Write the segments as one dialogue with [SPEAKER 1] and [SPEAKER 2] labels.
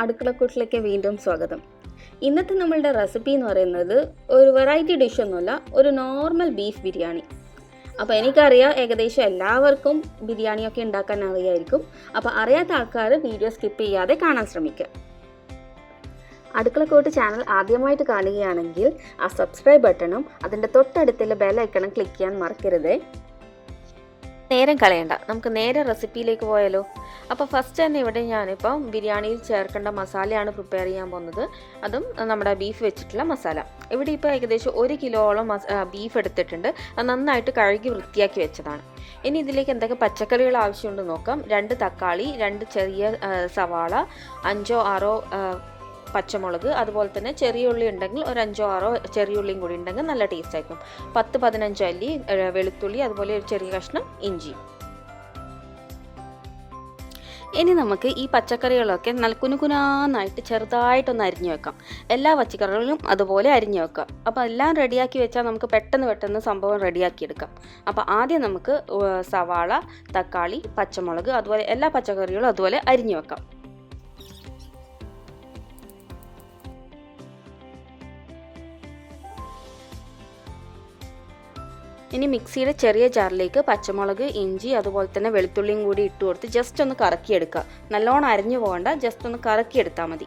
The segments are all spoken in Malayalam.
[SPEAKER 1] അടുക്കളക്കൂട്ടിലേക്ക് വീണ്ടും സ്വാഗതം. ഇന്നത്തെ നമ്മളുടെ റെസിപ്പി എന്ന് പറയുന്നത് ഒരു വെറൈറ്റി ഡിഷ് ഒന്നുമല്ല, ഒരു നോർമൽ ബീഫ് ബിരിയാണി. അപ്പോൾ എനിക്കറിയാം ഏകദേശം എല്ലാവർക്കും ബിരിയാണിയൊക്കെ ഉണ്ടാക്കാൻ അറിയായിരിക്കും. അപ്പോൾ അറിയാത്ത ആൾക്കാർ വീഡിയോ സ്കിപ്പ് ചെയ്യാതെ കാണാൻ ശ്രമിക്കുക. അടുക്കളക്കൂട്ട് ചാനൽ ആദ്യമായിട്ട് കാണുകയാണെങ്കിൽ ആ സബ്സ്ക്രൈബ് ബട്ടണും അതിൻ്റെ തൊട്ടടുത്തുള്ള ബെൽ ഐക്കണും ക്ലിക്ക് ചെയ്യാൻ മറക്കരുത്. നേരം കളയണ്ട, നമുക്ക് നേരെ റെസിപ്പിയിലേക്ക് പോയാലോ. അപ്പോൾ ഫസ്റ്റ് തന്നെ ഇവിടെ ഞാനിപ്പം ബിരിയാണിയിൽ ചേർക്കേണ്ട മസാലയാണ് പ്രിപ്പയർ ചെയ്യാൻ പോകുന്നത്. അതും നമ്മുടെ ബീഫ് വെച്ചിട്ടുള്ള മസാല. ഇവിടെ ഇപ്പോൾ ഏകദേശം 1 കിലോളം ബീഫ് എടുത്തിട്ടുണ്ട്. അത് നന്നായിട്ട് കഴുകി വൃത്തിയാക്കി വെച്ചതാണ്. ഇനി ഇതിലേക്ക് എന്തൊക്കെ പച്ചക്കറികൾ ആവശ്യമുണ്ടെന്ന് നോക്കാം. 2 തക്കാളി, 2 ചെറിയ സവാള, 5-6 പച്ചമുളക്, അതുപോലെ തന്നെ ചെറിയ ഉള്ളി ഉണ്ടെങ്കിൽ ഒരു 5-6 ചെറിയ ഉള്ളിയും കൂടി ഉണ്ടെങ്കിൽ നല്ല ടേസ്റ്റ് ആയിരിക്കും. 10-15 അല്ലി വെളുത്തുള്ളി, അതുപോലെ ഒരു ചെറിയ കഷ്ണം ഇഞ്ചി. ഇനി നമുക്ക് ഈ പച്ചക്കറികളൊക്കെ നല്ല കുനുകുനാന്നായിട്ട് ചെറുതായിട്ടൊന്ന് അരിഞ്ഞു വെക്കാം. എല്ലാ പച്ചക്കറികളും അതുപോലെ അരിഞ്ഞു വെക്കാം. അപ്പോൾ എല്ലാം റെഡിയാക്കി വെച്ചാൽ നമുക്ക് പെട്ടെന്ന് സംഭവം റെഡിയാക്കി എടുക്കാം. അപ്പോൾ ആദ്യം നമുക്ക് സവാള, തക്കാളി, പച്ചമുളക്, അതുപോലെ എല്ലാ പച്ചക്കറികളും അതുപോലെ അരിഞ്ഞു വെക്കാം. ഇനി മിക്സിയുടെ ചെറിയ ജാറിലേക്ക് പച്ചമുളക്, ഇഞ്ചി, അതുപോലെ തന്നെ വെളുത്തുള്ളിയും കൂടി ഇട്ട് കൊടുത്ത് ജസ്റ്റ് ഒന്ന് കറക്കിയെടുക്കുക. നല്ലോണം അരിഞ്ഞു പോകണ്ട, ജസ്റ്റ് ഒന്ന് കറക്കിയെടുത്താൽ മതി.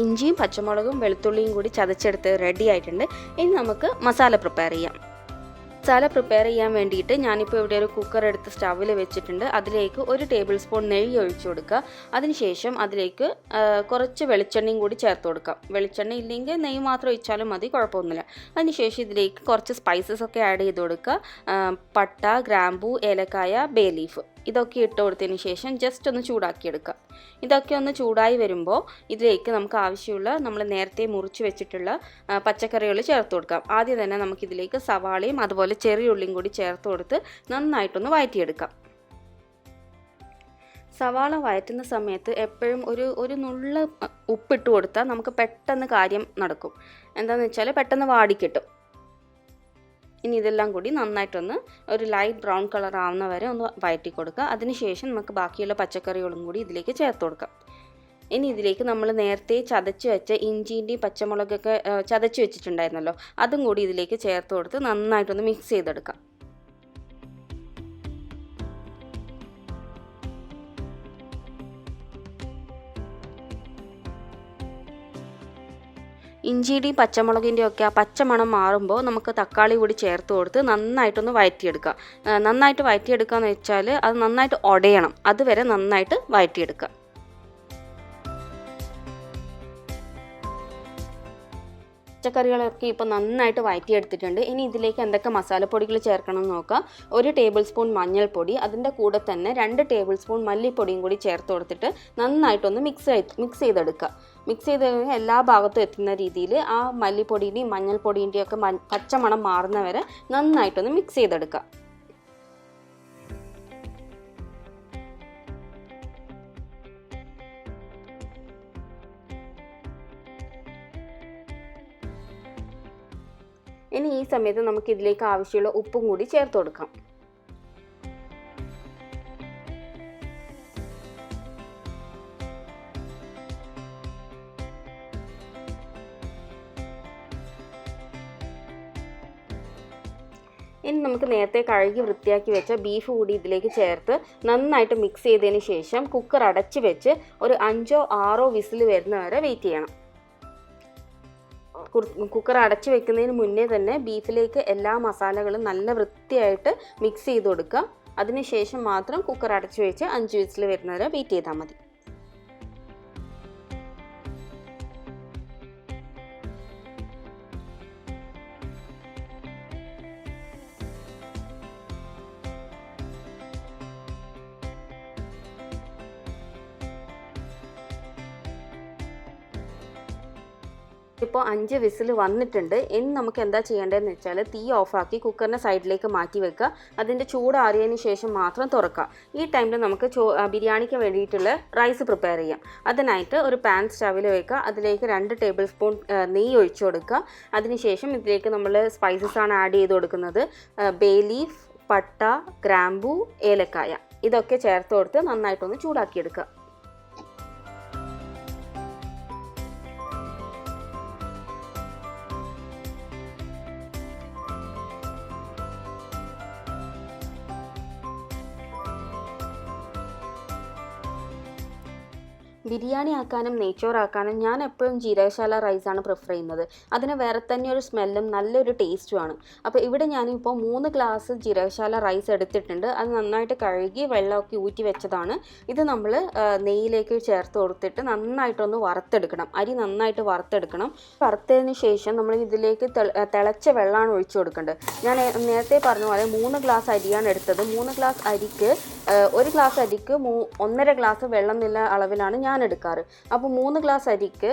[SPEAKER 1] ഇഞ്ചിയും പച്ചമുളകും വെളുത്തുള്ളിയും കൂടി ചതച്ചെടുത്ത് റെഡി ആയിട്ടുണ്ട്. ഇനി നമുക്ക് മസാല പ്രിപ്പയർ ചെയ്യാം. മസാല പ്രിപ്പയർ ചെയ്യാൻ വേണ്ടിയിട്ട് ഞാനിപ്പോൾ ഇവിടെ ഒരു കുക്കർ എടുത്ത് സ്റ്റൗവിൽ വെച്ചിട്ടുണ്ട്. അതിലേക്ക് 1 ടേബിൾ സ്പൂൺ നെയ്യ് ഒഴിച്ചു കൊടുക്കുക. അതിനുശേഷം അതിലേക്ക് കുറച്ച് വെളിച്ചെണ്ണയും കൂടി ചേർത്ത് കൊടുക്കാം. വെളിച്ചെണ്ണ ഇല്ലെങ്കിൽ നെയ്യ് മാത്രം ഒഴിച്ചാലും മതി, കുഴപ്പമൊന്നുമില്ല. അതിനുശേഷം ഇതിലേക്ക് കുറച്ച് സ്പൈസസ് ഒക്കെ ആഡ് ചെയ്ത് കൊടുക്കുക. പട്ട, ഗ്രാമ്പൂ, ഏലക്കായ, ബേ ലീഫ് ഇതൊക്കെ ഇട്ട് കൊടുത്തതിന് ശേഷം ജസ്റ്റ് ഒന്ന് ചൂടാക്കിയെടുക്കുക. ഇതൊക്കെ ഒന്ന് ചൂടായി വരുമ്പോൾ ഇതിലേക്ക് നമുക്ക് ആവശ്യമുള്ള നമ്മൾ നേരത്തെ മുറിച്ച് വെച്ചിട്ടുള്ള പച്ചക്കറികൾ ചേർത്ത് കൊടുക്കാം. ആദ്യം തന്നെ നമുക്കിതിലേക്ക് സവാളയും അതുപോലെ ചെറിയ ഉള്ളിയും കൂടി ചേർത്ത് കൊടുത്ത് നന്നായിട്ടൊന്ന് വഴറ്റിയെടുക്കാം. സവാള വഴറ്റുന്ന സമയത്ത് എപ്പോഴും ഒരു നുള്ള ഉപ്പിട്ട് കൊടുത്താൽ നമുക്ക് പെട്ടെന്ന് കാര്യം നടക്കും. എന്താണെന്ന് വെച്ചാൽ പെട്ടെന്ന് വാടിക്കിട്ടും. ഇനി ഇതെല്ലാം കൂടി നന്നായിട്ടൊന്ന് ഒരു ലൈറ്റ് ബ്രൗൺ കളർ ആവുന്ന വരെ ഒന്ന് വഴറ്റി കൊടുക്കുക. അതിനുശേഷം നമുക്ക് ബാക്കിയുള്ള പച്ചക്കറികളും കൂടി ഇതിലേക്ക് ചേർത്ത് കൊടുക്കാം. ഇനി ഇതിലേക്ക് നമ്മൾ നേരത്തെ ചതച്ച് വെച്ച ഇഞ്ചിൻ്റെയും പച്ചമുളകൊക്കെ ചതച്ച് വെച്ചിട്ടുണ്ടായിരുന്നല്ലോ, അതും കൂടി ഇതിലേക്ക് ചേർത്ത് കൊടുത്ത് നന്നായിട്ടൊന്ന് മിക്സ് ചെയ്തെടുക്കാം. ഇഞ്ചിയുടെയും പച്ചമുളകിൻ്റെയും ഒക്കെ ആ പച്ചമണം മാറുമ്പോൾ നമുക്ക് തക്കാളി കൂടി ചേർത്ത് കൊടുത്ത് നന്നായിട്ടൊന്ന് വഴറ്റിയെടുക്കുക. നന്നായിട്ട് വഴറ്റിയെടുക്കുക എന്ന് വെച്ചാൽ അത് നന്നായിട്ട് ഉടയണം, അതുവരെ നന്നായിട്ട് വഴറ്റിയെടുക്കുക. പച്ചക്കറികളൊക്കെ ഇപ്പോൾ നന്നായിട്ട് വഴറ്റിയെടുത്തിട്ടുണ്ട്. ഇനി ഇതിലേക്ക് എന്തൊക്കെ മസാലപ്പൊടികൾ ചേർക്കണം എന്ന് നോക്കാം. 1 ടേബിൾ സ്പൂൺ മഞ്ഞൾപ്പൊടി, അതിൻ്റെ കൂടെ തന്നെ 2 ടേബിൾ സ്പൂൺ മല്ലിപ്പൊടിയും കൂടി ചേർത്ത് കൊടുത്തിട്ട് നന്നായിട്ടൊന്ന് മിക്സ് ചെയ്തെടുക്കുക. മിക്സ് ചെയ്ത് കഴിഞ്ഞാൽ എല്ലാ ഭാഗത്തും എത്തുന്ന രീതിയിൽ ആ മല്ലിപ്പൊടിയുടെയും മഞ്ഞൾപ്പൊടിൻ്റെയും ഒക്കെ പച്ചമണം മാറുന്നവരെ നന്നായിട്ടൊന്ന് മിക്സ് ചെയ്തെടുക്കുക. ഇനി ഈ സമയത്ത് നമുക്ക് ഇതിലേക്ക് ആവശ്യമുള്ള ഉപ്പും കൂടി ചേർത്ത് കൊടുക്കാം. ഇനി നമുക്ക് നേരത്തെ കഴുകി വൃത്തിയാക്കി വെച്ച ബീഫ് കൂടി ഇതിലേക്ക് ചേർത്ത് നന്നായിട്ട് മിക്സ് ചെയ്തതിന് ശേഷം കുക്കർ അടച്ച് വെച്ച് ഒരു 5-6 വിസിൽ വരുന്നവരെ വെയിറ്റ് ചെയ്യണം. കുക്കർ അടച്ച് വെക്കുന്നതിന് മുന്നേ തന്നെ ബീഫിലേക്ക് എല്ലാ മസാലകളും നല്ല വൃത്തിയായിട്ട് മിക്സ് ചെയ്ത് കൊടുക്കുക. അതിനുശേഷം മാത്രം കുക്കർ അടച്ച് വെച്ച് 5 വിസിൽ വരുന്നവരെ വെയിറ്റ് ചെയ്താൽ മതി. ഇപ്പോൾ 5 വിസിൽ വന്നിട്ടുണ്ട്. ഇനി നമുക്ക് എന്താ ചെയ്യേണ്ടതെന്ന് വെച്ചാൽ തീ ഓഫാക്കി കുക്കറിനെ സൈഡിലേക്ക് മാറ്റി വെക്കുക. അതിൻ്റെ ചൂടാറിയതിന് ശേഷം മാത്രം തുറക്കുക. ഈ ടൈമിൽ നമുക്ക് ബിരിയാണിക്ക് വേണ്ടിയിട്ടുള്ള റൈസ് പ്രിപ്പയർ ചെയ്യാം. അതിനായിട്ട് ഒരു പാൻ സ്റ്റവിൽ വെക്കുക. അതിലേക്ക് 2 ടേബിൾ സ്പൂൺ നെയ്യ് ഒഴിച്ചു കൊടുക്കുക. അതിനുശേഷം ഇതിലേക്ക് നമ്മൾ സ്പൈസസ് ആണ് ആഡ് ചെയ്ത് കൊടുക്കുന്നത്. ബേ ലീഫ്, പട്ട, ഗ്രാമ്പൂ, ഏലക്കായ ഇതൊക്കെ ചേർത്ത് കൊടുത്ത് നന്നായിട്ടൊന്ന് ചൂടാക്കിയെടുക്കുക. ബിരിയാണി ആക്കാനും നെയ്ച്ചോറാക്കാനും ഞാൻ എപ്പോഴും ജീരകശാല റൈസാണ് പ്രിഫർ ചെയ്യുന്നത്. അതിന് വേറെ തന്നെ ഒരു സ്മെല്ലും നല്ലൊരു ടേസ്റ്റുമാണ്. അപ്പോൾ ഇവിടെ ഞാനിപ്പോൾ 3 ഗ്ലാസ് ജീരകശാല റൈസ് എടുത്തിട്ടുണ്ട്. അത് നന്നായിട്ട് കഴുകി വെള്ളമൊക്കെ ഊറ്റി വെച്ചതാണ്. ഇത് നമ്മൾ നെയ്യിലേക്ക് ചേർത്ത് കൊടുത്തിട്ട് നന്നായിട്ടൊന്ന് വറുത്തെടുക്കണം. അരി നന്നായിട്ട് വറുത്തെടുക്കണം. വറുത്തതിന് ശേഷം നമ്മൾ ഇതിലേക്ക് തിളച്ച വെള്ളമാണ് ഒഴിച്ചു കൊടുക്കേണ്ടത്. ഞാൻ നേരത്തെ പറഞ്ഞ പോലെ 3 ഗ്ലാസ് അരിയാണ് എടുത്തത്. 3 ഗ്ലാസ് അരിക്ക് 1 ഗ്ലാസ് അരിക്ക് 1.5 ഗ്ലാസ് വെള്ളം എന്നുള്ള അളവിലാണ് ഞാൻ എടുക്കാറ്. അപ്പോൾ 3 ഗ്ലാസ് അരിക്ക്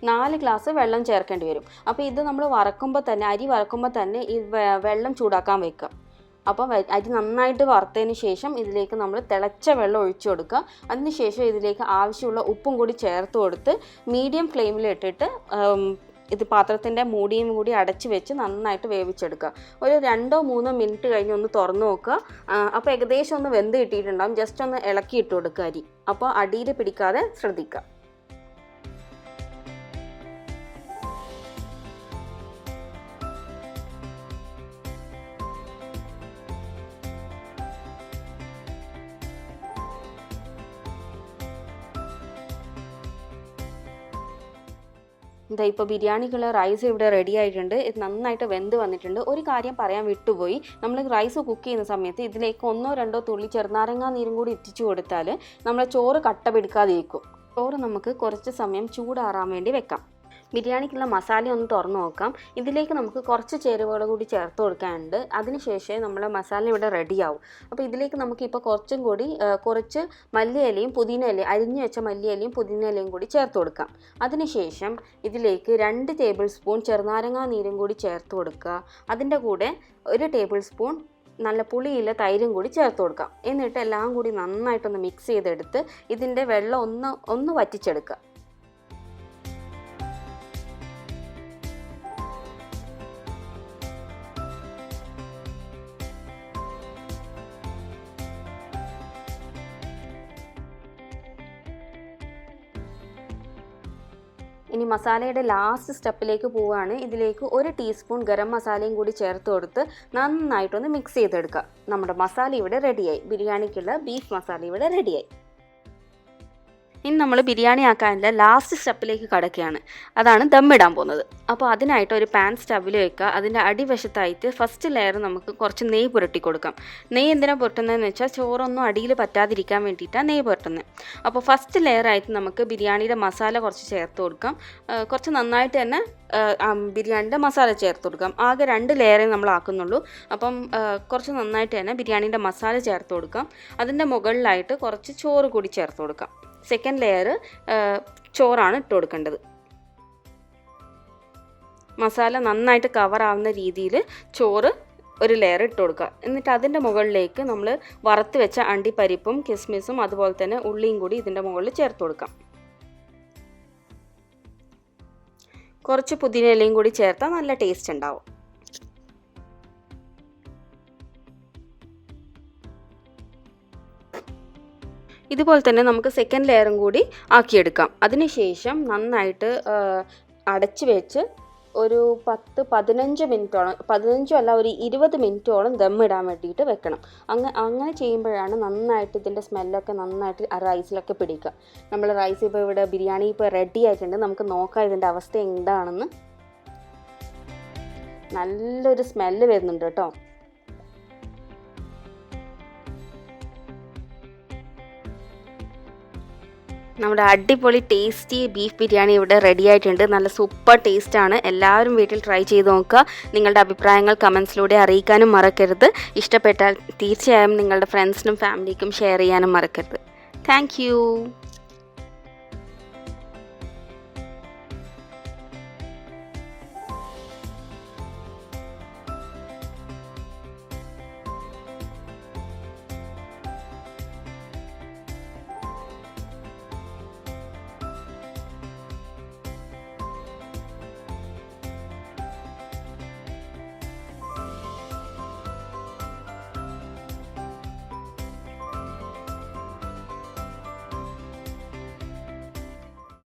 [SPEAKER 1] 4 ഗ്ലാസ് വെള്ളം ചേർക്കേണ്ടി വരും. അപ്പോൾ ഇത് നമ്മൾ വറക്കുമ്പോൾ തന്നെ അരി വറക്കുമ്പോൾ തന്നെ ഈ വെള്ളം ചൂടാക്കാൻ വെക്കുക. അപ്പോൾ അരി നന്നായിട്ട് വറുത്തതിന് ശേഷം ഇതിലേക്ക് നമ്മൾ തിളച്ച വെള്ളം ഒഴിച്ചു കൊടുക്കുക. അതിന് ശേഷം ഇതിലേക്ക് ആവശ്യമുള്ള ഉപ്പും കൂടി ചേർത്ത് കൊടുത്ത് മീഡിയം ഫ്ലെയിമിൽ ഇട്ടിട്ട് ഇത് പാത്രത്തിൻ്റെ മൂടിയും കൂടി അടച്ച് വെച്ച് നന്നായിട്ട് വേവിച്ചെടുക്കുക. ഒരു 2-3 മിനിറ്റ് കഴിഞ്ഞ് ഒന്ന് തുറന്നു നോക്കുക. അപ്പോൾ ഏകദേശം ഒന്ന് വെന്ത് കിട്ടിയിട്ടുണ്ടാകും. ജസ്റ്റ് ഒന്ന് ഇളക്കി ഇട്ട് കൊടുക്കുക അരി. അപ്പോൾ അടിയിൽ പിടിക്കാതെ ശ്രദ്ധിക്കുക. ഇപ്പോൾ ബിരിയാണിക്കുള്ള റൈസ് ഇവിടെ റെഡി ആയിട്ടുണ്ട്. ഇത് നന്നായിട്ട് വെന്ത് വന്നിട്ടുണ്ട്. ഒരു കാര്യം പറയാൻ വിട്ടുപോയി. നമ്മൾ റൈസ് കുക്ക് ചെയ്യുന്ന സമയത്ത് ഇതിലേക്ക് 1-2 തുള്ളി ചെറുനാരങ്ങാ നീരും കൂടി ഇറ്റിച്ചു കൊടുത്താൽ നമ്മളെ ചോറ് കട്ട പിടിക്കാതിരിക്കും. ചോറ് നമുക്ക് കുറച്ച് സമയം ചൂടാറാൻ വേണ്ടി വെക്കാം. ബിരിയാണിക്കുള്ള മസാല ഒന്ന് തുറന്നു നോക്കാം. ഇതിലേക്ക് നമുക്ക് കുറച്ച് ചേരുവകൾ കൂടി ചേർത്ത് കൊടുക്കാനുണ്ട്. അതിനുശേഷം നമ്മളെ മസാല ഇവിടെ റെഡിയാവും. അപ്പോൾ ഇതിലേക്ക് നമുക്കിപ്പോൾ കുറച്ചും കൂടി കുറച്ച് മല്ലിയിലയും പുതിന ഇലയും അരിഞ്ഞു വെച്ച മല്ലിയിലയും പുതിന ഇലയും കൂടി ചേർത്ത് കൊടുക്കാം. അതിനുശേഷം ഇതിലേക്ക് 2 ടേബിൾ സ്പൂൺ ചെറുനാരങ്ങാ നീരും കൂടി ചേർത്ത് കൊടുക്കുക. അതിൻ്റെ കൂടെ 1 ടേബിൾ സ്പൂൺ നല്ല പുളിയില്ല തൈരും കൂടി ചേർത്ത് കൊടുക്കാം. എന്നിട്ട് എല്ലാം കൂടി നന്നായിട്ടൊന്ന് മിക്സ് ചെയ്തെടുത്ത് ഇതിൻ്റെ വെള്ളം ഒന്ന് വറ്റിച്ചെടുക്കുക. ഇനി മസാലയുടെ ലാസ്റ്റ് സ്റ്റെപ്പിലേക്ക് പോവുകയാണ്. ഇതിലേക്ക് 1 ടീസ്പൂൺ ഗരം മസാലയും കൂടി ചേർത്ത് കൊടുത്ത് നന്നായിട്ടൊന്ന് മിക്സ് ചെയ്തെടുക്കുക. നമ്മുടെ മസാല ഇവിടെ റെഡിയായി. ബിരിയാണിക്കുള്ള ബീഫ് മസാല ഇവിടെ റെഡിയായി. ഇനി നമ്മൾ ബിരിയാണി ആക്കാനുള്ള ലാസ്റ്റ് സ്റ്റെപ്പിലേക്ക് കടക്കുകയാണ്. അതാണ് ദമ്മിടാൻ പോകുന്നത്. അപ്പോൾ അതിനായിട്ട് ഒരു പാൻ സ്റ്റവിൽ വെക്കുക. അതിൻ്റെ അടിവശത്തായിട്ട് ഫസ്റ്റ് ലെയർ നമുക്ക് കുറച്ച് നെയ്യ് പുരട്ടി കൊടുക്കാം. നെയ്യ് എന്തിനാണ് പുരട്ടുന്നതെന്ന് വെച്ചാൽ ചോറൊന്നും അടിയിൽ പറ്റാതിരിക്കാൻ വേണ്ടിയിട്ടാണ് നെയ്യ് പുരട്ടുന്നത്. അപ്പോൾ ഫസ്റ്റ് ലെയറായിട്ട് നമുക്ക് ബിരിയാണിയുടെ മസാല കുറച്ച് ചേർത്ത് കൊടുക്കാം. കുറച്ച് നന്നായിട്ട് തന്നെ ബിരിയാണിയുടെ മസാല ചേർത്ത് കൊടുക്കാം. ആകെ 2 ലെയറേ നമ്മൾ ആക്കുന്നുള്ളൂ. അപ്പം കുറച്ച് നന്നായിട്ട് തന്നെ ബിരിയാണിയുടെ മസാല ചേർത്ത് കൊടുക്കാം. അതിൻ്റെ മുകളിലായിട്ട് കുറച്ച് ചോറ് കൂടി ചേർത്ത് കൊടുക്കാം. സെക്കൻഡ് ലെയർ ചോറാണ് ഇട്ട് കൊടുക്കേണ്ടത്. മസാല നന്നായിട്ട് കവർ ആവുന്ന രീതിയിൽ ചോറ് ഒരു ലെയർ ഇട്ട് കൊടുക്കുക. എന്നിട്ട് അതിൻ്റെ മുകളിലേക്ക് നമ്മൾ വറുത്ത് വെച്ച അണ്ടിപ്പരിപ്പും കിസ്മിസും അതുപോലെ തന്നെ ഉള്ളിയും കൂടി ഇതിൻ്റെ മുകളിൽ ചേർത്ത് കൊടുക്കാം. കുറച്ച് പുതിനയിലയും കൂടി ചേർത്താൽ നല്ല ടേസ്റ്റ് ഉണ്ടാവും. ഇതുപോലെ തന്നെ നമുക്ക് സെക്കൻഡ് ലെയറും കൂടി ആക്കിയെടുക്കാം. അതിനുശേഷം നന്നായിട്ട് അടച്ച് വെച്ച് ഒരു 10-15 മിനിറ്റോളം, 15 അല്ല ഒരു 20 മിനിറ്റോളം ദമ്മിടാൻ വേണ്ടിയിട്ട് വെക്കണം. അങ്ങനെ ചെയ്യുമ്പോഴാണ് നന്നായിട്ട് ഇതിൻ്റെ സ്മെല്ലൊക്കെ നന്നായിട്ട് ആ റൈസിലൊക്കെ പിടിക്കുക. നമ്മൾ റൈസ് ഇപ്പോൾ ഇവിടെ ബിരിയാണി ഇപ്പോൾ റെഡി ആയിട്ടുണ്ട്. നമുക്ക് നോക്കാം ഇതിൻ്റെ അവസ്ഥ എന്താണെന്ന്. നല്ലൊരു സ്മെല്ല് വരുന്നുണ്ട് കേട്ടോ. നമ്മുടെ അടിപൊളി ടേസ്റ്റി ബീഫ് ബിരിയാണി ഇവിടെ റെഡി ആയിട്ടുണ്ട്. നല്ല സൂപ്പർ ടേസ്റ്റാണ്. എല്ലാവരും വീട്ടിൽ ട്രൈ ചെയ്ത് നോക്കുക. നിങ്ങളുടെ അഭിപ്രായങ്ങൾ കമൻസിലൂടെ അറിയിക്കാനും മറക്കരുത്. ഇഷ്ടപ്പെട്ടാൽ തീർച്ചയായും നിങ്ങളുടെ ഫ്രണ്ട്സിനും ഫാമിലിക്കും ഷെയർ ചെയ്യാനും മറക്കരുത്. താങ്ക്